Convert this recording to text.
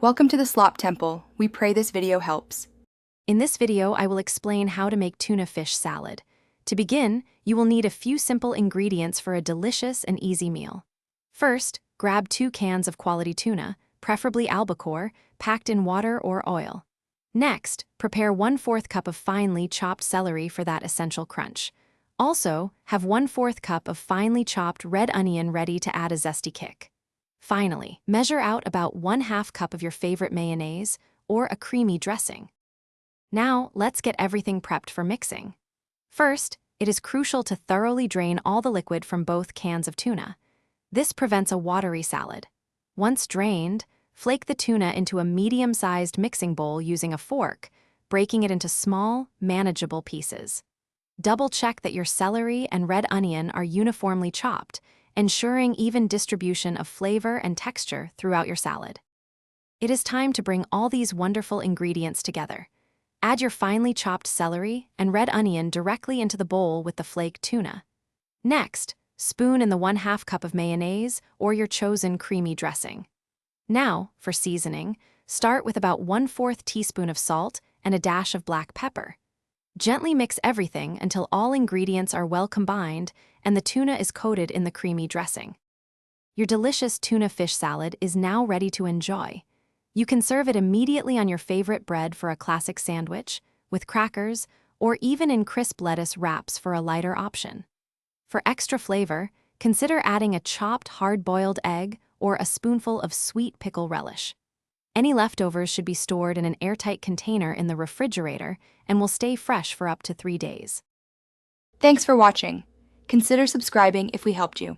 Welcome to the Slop Temple. We pray this video helps. In this video, I will explain how to make tuna fish salad. To begin, you will need a few simple ingredients for a delicious and easy meal. First, grab 2 cans of quality tuna, preferably albacore, packed in water or oil. Next, prepare 1/4 cup of finely chopped celery for that essential crunch. Also, have 1/4 cup of finely chopped red onion ready to add a zesty kick. Finally, measure out about 1/2 cup of your favorite mayonnaise or a creamy dressing. Now, let's get everything prepped for mixing. First, it is crucial to thoroughly drain all the liquid from both cans of tuna. This prevents a watery salad. Once drained, flake the tuna into a medium-sized mixing bowl using a fork, breaking it into small, manageable pieces. Double-check that your celery and red onion are uniformly chopped, ensuring even distribution of flavor and texture throughout your salad. It is time to bring all these wonderful ingredients together. Add your finely chopped celery and red onion directly into the bowl with the flaked tuna. Next, spoon in the 1/2 cup of mayonnaise or your chosen creamy dressing. Now, for seasoning, start with about 1/4 teaspoon of salt and a dash of black pepper. Gently mix everything until all ingredients are well combined and the tuna is coated in the creamy dressing. Your delicious tuna fish salad is now ready to enjoy. You can serve it immediately on your favorite bread for a classic sandwich, with crackers, or even in crisp lettuce wraps for a lighter option. For extra flavor, consider adding a chopped hard-boiled egg or a spoonful of sweet pickle relish. Any leftovers should be stored in an airtight container in the refrigerator and will stay fresh for up to 3 days. Thanks for watching. Consider subscribing if we helped you.